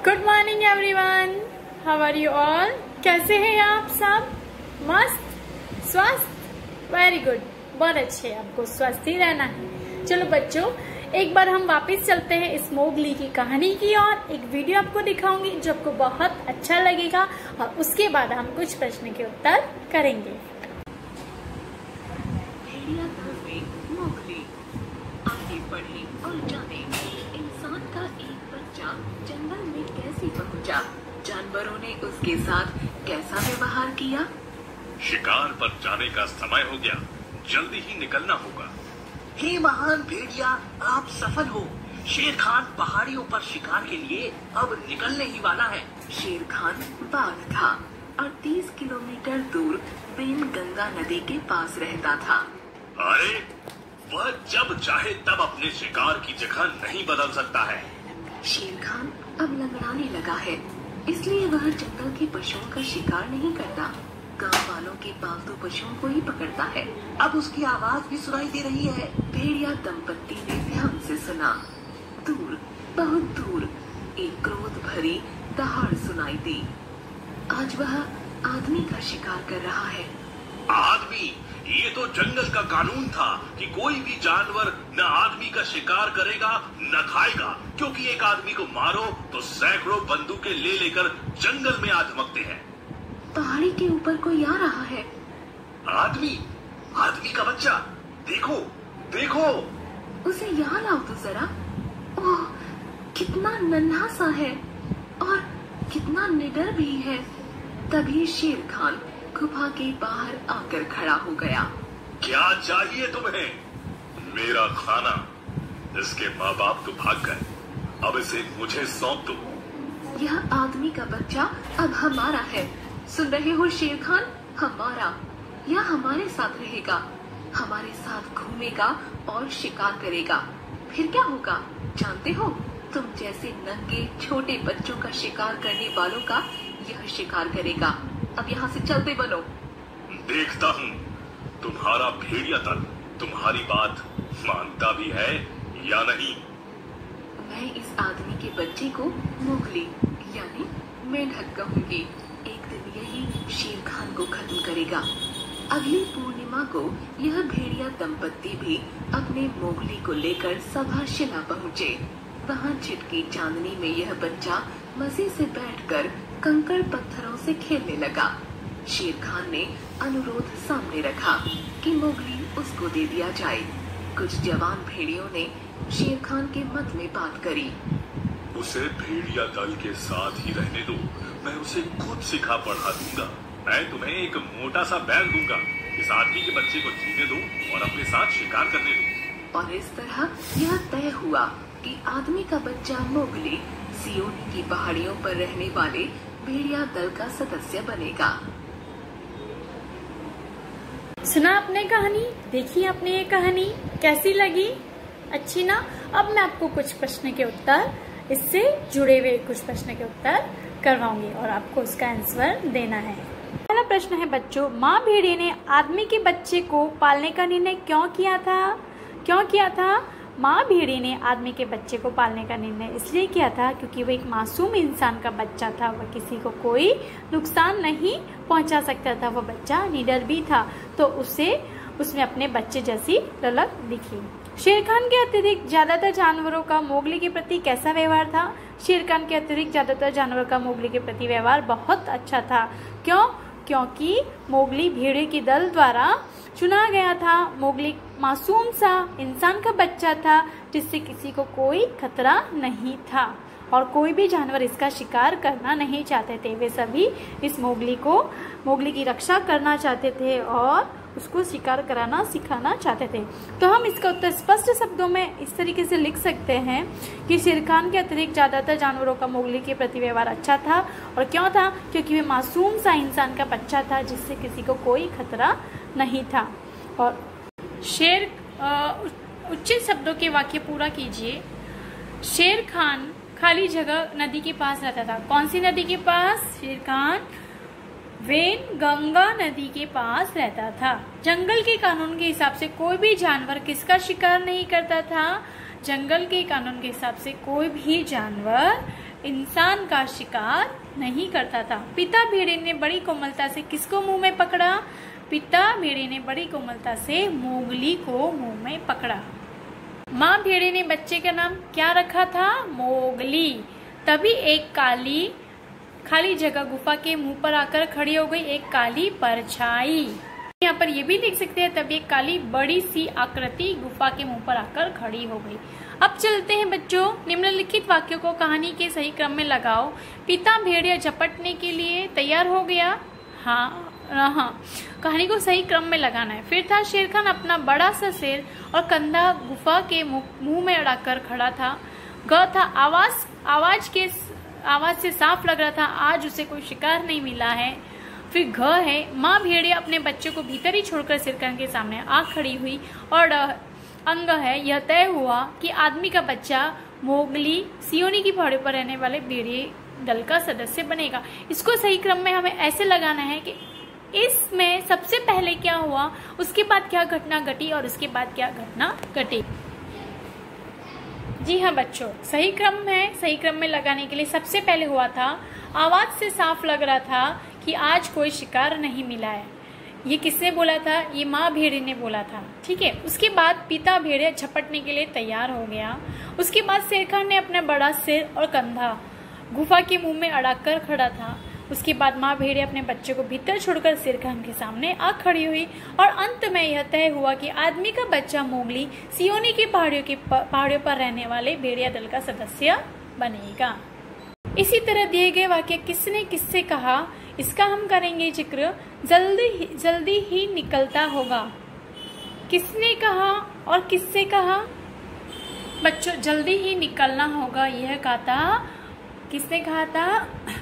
Good morning everyone, how are you all. कैसे हैं आप सब? मस्त, स्वस्थ, वेरी गुड, बहुत अच्छे। आपको स्वस्थ ही रहना है। चलो बच्चों, एक बार हम वापस चलते हैं इस मोगली की कहानी की और एक वीडियो आपको दिखाऊंगी जो आपको बहुत अच्छा लगेगा और उसके बाद हम कुछ प्रश्न के उत्तर करेंगे। आगे बढ़े और जाने इंसान का एक बच्चा जंगल में कैसे पहुंचा, जानवरों ने उसके साथ कैसा व्यवहार किया। शिकार पर जाने का समय हो गया, जल्दी ही निकलना होगा। हे महान भेड़िया, आप सफल हो। शेर खान पहाड़ियों पर शिकार के लिए अब निकलने ही वाला है। शेर खान बाघ था और 30 किलोमीटर दूर बेन गंगा नदी के पास रहता था। अरे वह जब चाहे तब अपने शिकार की जगह नहीं बदल सकता है। शेर खान अब लंगड़ाने लगा है, इसलिए वह जंगल के पशुओं का शिकार नहीं करता, गांव वालों के पालतू पशुओं को ही पकड़ता है। अब उसकी आवाज भी सुनाई दे रही है। भेड़िया दंपत्ति ने ध्यान से सुना। दूर, बहुत दूर एक क्रोध भरी दहाड़ सुनाई दी। आज वह आदमी का शिकार कर रहा है। आदमी? ये तो जंगल का कानून था कि कोई भी जानवर न आदमी का शिकार करेगा न खाएगा, क्योंकि एक आदमी को मारो तो सैकड़ों बंदूकें ले लेकर जंगल में आ धमकते हैं। पहाड़ी के ऊपर कोई आ रहा है। आदमी? आदमी का बच्चा? देखो देखो। उसे यहाँ लाओ तो जरा। ओह, कितना नन्हा सा है और कितना निडर भी है। तभी शेर खान गुफा के बाहर आकर खड़ा हो गया। क्या चाहिए तुम्हें? मेरा खाना। इसके माँ बाप तो भाग गए, अब इसे मुझे सौंप दो। यह आदमी का बच्चा अब हमारा है। सुन रहे हो शेर खान? हमारा। यह हमारे साथ रहेगा, हमारे साथ घूमेगा और शिकार करेगा। फिर क्या होगा जानते हो? तुम जैसे नंगे छोटे बच्चों का शिकार करने वालों का यह शिकार करेगा। अब यहाँ से चलते बनो। देखता हूँ तुम्हारा भेड़िया दल तुम्हारी बात मानता भी है या नहीं। मैं इस आदमी के बच्चे को मोगली यानी मेंढक कहूंगी। एक दिन यही शेर खान को खत्म करेगा। अगली पूर्णिमा को यह भेड़िया दंपत्ति भी अपने मोगली को लेकर सभाशिला पहुँचे। वहाँ छिटकी चांदनी में यह बच्चा मजे से बैठकर कंकड़ पत्थरों से खेलने लगा। शेर खान ने अनुरोध सामने रखा कि मोगली उसको दे दिया जाए। कुछ जवान भेड़ियों ने शेर खान के मत में बात करी। उसे भेड़िया दल के साथ ही रहने दो, मैं उसे खुद सिखा पढ़ा दूंगा। मैं तुम्हें एक मोटा सा बैल दूंगा। इस आदमी के बच्चे को जीने दो और अपने साथ शिकार करने दो। और इस तरह यह तय हुआ कि आदमी का बच्चा मोगली सियोनी की पहाड़ियों पर रहने वाले भेड़िया दल का सदस्य बनेगा। सुना आपने कहानी? देखी आपने ये कहानी? कैसी लगी? अच्छी ना? अब मैं आपको कुछ प्रश्न के उत्तर, इससे जुड़े हुए कुछ प्रश्न के उत्तर करवाऊंगी और आपको उसका आंसर देना है। पहला प्रश्न है बच्चों, माँ भेड़िए ने आदमी के बच्चे को पालने का निर्णय क्यों किया था? क्यों किया था? माँ भेड़िए ने आदमी के बच्चे को पालने का निर्णय इसलिए किया था क्योंकि वो एक मासूम इंसान का बच्चा था। वह किसी को कोई नुकसान नहीं पहुंचा सकता था। वह बच्चा निडर भी था, तो उसमें अपने बच्चे जैसी ललक दिखी। शेर खान के अतिरिक्त ज्यादातर जानवरों का मोगली के प्रति कैसा व्यवहार था? शेर खान के अतिरिक्त ज्यादातर जानवरों का मोगली के प्रति व्यवहार बहुत अच्छा था। क्यों? क्योंकि मोगली भेड़िए के दल द्वारा चुना गया था। मोगली मासूम सा इंसान का बच्चा था जिससे किसी को कोई खतरा नहीं था और कोई भी जानवर इसका शिकार करना नहीं चाहते थे। वे सभी इस मोगली की रक्षा करना चाहते थे और उसको शिकार कराना सिखाना चाहते थे। तो हम इसका उत्तर स्पष्ट शब्दों में इस तरीके से लिख सकते हैं कि शेर खान के अतिरिक्त ज्यादातर जानवरों का मोगली के प्रति व्यवहार अच्छा था। और क्यों था? क्योंकि वे मासूम सा इंसान का बच्चा था जिससे किसी को कोई खतरा नहीं था। और शेर उचित शब्दों के वाक्य पूरा कीजिए। शेर खान खाली जगह नदी के पास रहता था। कौन सी नदी के पास? शेर खान वेन गंगा नदी के पास रहता था। जंगल के कानून के हिसाब से कोई भी जानवर किसका शिकार नहीं करता था? जंगल के कानून के हिसाब से कोई भी जानवर इंसान का शिकार नहीं करता था। पिता भेड़िए ने बड़ी कोमलता से किसको मुंह में पकड़ा? पिता भेड़िए ने बड़ी कोमलता से मोगली को मुंह में पकड़ा। माँ भेड़िए ने बच्चे का नाम क्या रखा था? मोगली। तभी एक खाली जगह गुफा के मुंह पर आकर खड़ी हो गई एक काली परछाई। यहाँ पर ये भी लिख सकते हैं, तभी एक काली बड़ी सी आकृति गुफा के मुंह पर आकर खड़ी हो गई। अब चलते हैं बच्चों, निम्नलिखित वाक्यों को कहानी के सही क्रम में लगाओ। पिता भेड़िया झपटने के लिए तैयार हो गया। हाँ, कहानी को सही क्रम में लगाना है। फिर था शेर खान अपना बड़ा सा सिर और कंधा गुफा के मुंह में अड़ाकर खड़ा था। ग था आवाज से साफ लग रहा था आज उसे कोई शिकार नहीं मिला है। फिर घ है माँ भेड़िया अपने बच्चे को भीतर ही छोड़कर शेरखान के सामने आ खड़ी हुई। और अंग है यह तय हुआ कि आदमी का बच्चा मोगली सियोनी की पहाड़ियों पर रहने वाले भेड़िए दल का सदस्य बनेगा। इसको सही क्रम में हमें ऐसे लगाना है कि इसमें सबसे पहले क्या हुआ, उसके बाद क्या घटना घटी और उसके बाद क्या घटना घटी। जी हाँ बच्चों, सही क्रम है। सही क्रम में लगाने के लिए सबसे पहले हुआ था आवाज से साफ लग रहा था कि आज कोई शिकार नहीं मिला है। ये किसने बोला था? ये माँ भेड़िए ने बोला था। ठीक है। उसके बाद पिता भेड़िया झपटने के लिए तैयार हो गया। उसके बाद शेरखान ने अपना बड़ा सिर और कंधा गुफा के मुंह में अड़ाकर खड़ा था। उसके बाद माँ भेड़िया अपने बच्चे को भीतर छोड़कर शेरखान के सामने आ खड़ी हुई। और अंत में यह तय हुआ कि आदमी का बच्चा मोगली सियोनी की पहाड़ियों पर रहने वाले भेड़िया दल का सदस्य बनेगा। इसी तरह दिए गए वाक्य किसने किससे कहा, इसका हम करेंगे जिक्र। जल्दी ही निकलता होगा। किसने कहा और किससे कहा? बच्चों, जल्दी ही निकलना होगा यह कहा था। किसने कहा था?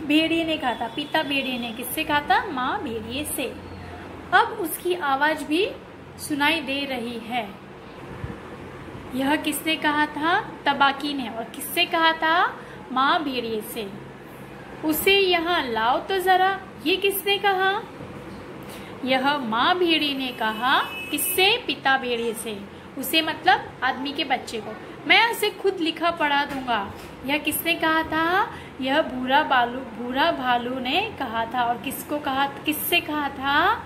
भेड़िए ने कहा था। पिता भेड़िए ने किससे कहा था? माँ भेड़िए से। अब उसकी आवाज भी सुनाई दे रही है। यह किसने कहा था? तबाकी ने। और किससे कहा था? माँ भेड़िए से। उसे यहाँ लाओ तो जरा, ये किसने कहा? यह माँ भेड़िए ने कहा। किससे? पिता भेड़िए से। उसे मतलब आदमी के बच्चे को। मैं उसे खुद लिखा पढ़ा दूंगा। यह किसने कहा था? यह भूरा भालू ने कहा था। और किसको कहा? किससे कहा था?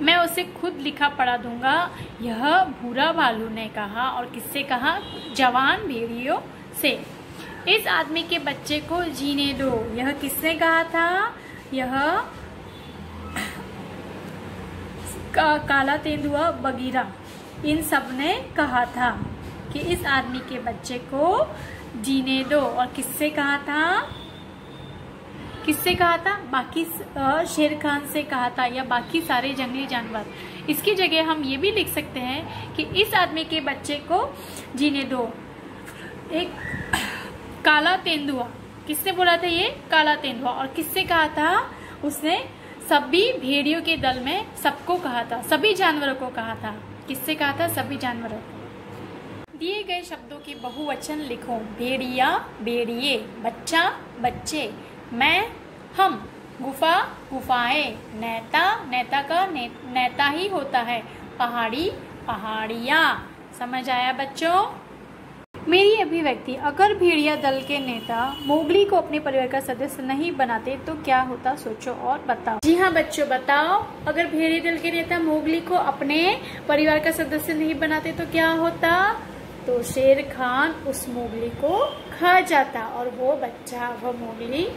मैं उसे खुद लिखा पढ़ा दूंगा, यह भूरा भालू ने कहा। और किससे कहा? जवान भेड़ियों से। इस आदमी के बच्चे को जीने दो, यह किसने कहा था? यह काला तेंदुआ बगीरा, इन सब ने कहा था कि इस आदमी के बच्चे को जीने दो। और किससे कहा था? किससे कहा था? बाकी शेरखान से कहा था, या बाकी सारे जंगली जानवर। इसकी जगह हम ये भी लिख सकते हैं कि इस आदमी के बच्चे को जीने दो। एक काला तेंदुआ, किसने बोला था? ये काला तेंदुआ। और किससे कहा था? उसने सभी भेड़ियों के दल में सबको कहा था, सभी जानवरों को कहा था। किससे कहा था? सभी जानवरों को। दिए गए शब्दों की बहुवचन लिखो। भेड़िया, भेड़िए। बच्चा, बच्चे। मैं, हम। गुफा, गुफाएं। नेता, नेता का नेता ही होता है। पहाड़ी, पहाड़ियाँ। समझ आया बच्चों? मेरी अभिव्यक्ति, अगर भेड़िया दल के नेता मोगली को अपने परिवार का सदस्य नहीं बनाते तो क्या होता? सोचो और बताओ। जी हाँ बच्चों, बताओ। अगर भेड़िया दल के नेता मोगली को अपने परिवार का सदस्य नहीं बनाते तो क्या होता? तो शेर खान उस मोगली को खा जाता और वो मोगली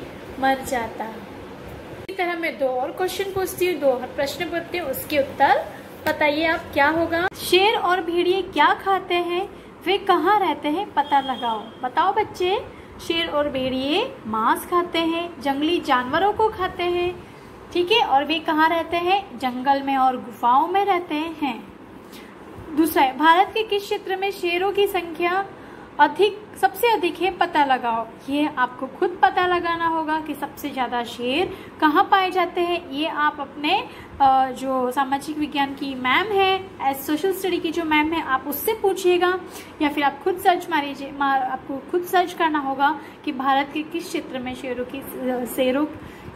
मर जाता। इसी तरह मैं दो और क्वेश्चन पूछती हूँ, दो प्रश्न पूछती हूँ, उसके उत्तर बताइए आप क्या होगा। शेर और भेड़िए क्या खाते हैं? वे कहाँ रहते हैं? पता लगाओ। बताओ बच्चे। शेर और भेड़िए मांस खाते हैं, जंगली जानवरों को खाते हैं। ठीक है। और वे कहाँ रहते हैं? जंगल में और गुफाओं में रहते हैं। दूसरा है, भारत के किस क्षेत्र में शेरों की संख्या सबसे अधिक है? पता लगाओ। ये आपको खुद पता लगाना होगा कि सबसे ज्यादा शेर कहाँ पाए जाते हैं। ये आप अपने जो सामाजिक विज्ञान की मैम है, सोशल स्टडी की जो मैम है, आप उससे पूछिएगा, या फिर आप खुद सर्च आपको खुद सर्च करना होगा कि भारत के किस क्षेत्र में शेरों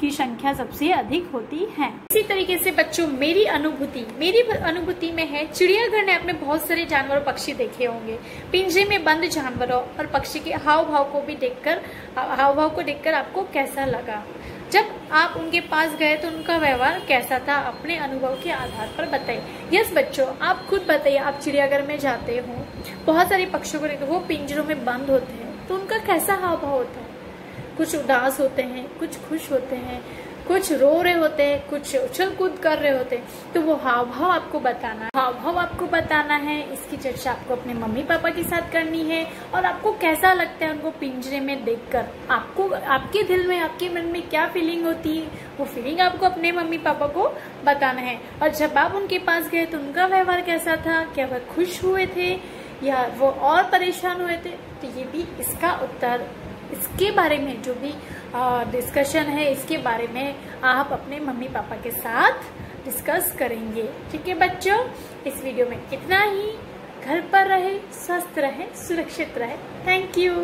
की संख्या सबसे अधिक होती है। इसी तरीके से बच्चों मेरी अनुभूति में है, चिड़ियाघर ने आपने बहुत सारे जानवर पक्षी देखे होंगे। पिंजरे में बंद जानवरों और पक्षी के हाव भाव को देखकर आपको कैसा लगा? जब आप उनके पास गए तो उनका व्यवहार कैसा था? अपने अनुभव के आधार पर बताइए। यस बच्चों, आप खुद बताइए, आप चिड़ियाघर में जाते हो, बहुत सारे पक्षियों को देखते हो, वो पिंजरों में बंद होते हैं, तो उनका कैसा हाव भाव होता है? कुछ उदास होते हैं, कुछ खुश होते हैं, कुछ रो रहे होते हैं, कुछ उछल कूद कर रहे होते हैं। तो वो हाव भाव आपको बताना है। इसकी चर्चा आपको अपने मम्मी पापा के साथ करनी है। और आपको कैसा लगता है उनको पिंजरे में देखकर? आपको आपके दिल में, आपके मन में क्या फीलिंग होती है, वो फीलिंग आपको अपने मम्मी पापा को बताना है। और जब आप उनके पास गए तो उनका व्यवहार कैसा था? क्या वह खुश हुए थे या वो और परेशान हुए थे? तो ये भी इसका उत्तर, इसके बारे में जो भी डिस्कशन है, इसके बारे में आप अपने मम्मी पापा के साथ डिस्कस करेंगे। ठीक है बच्चों, इस वीडियो में इतना ही। घर पर रहे, स्वस्थ रहे, सुरक्षित रहे। Thank you.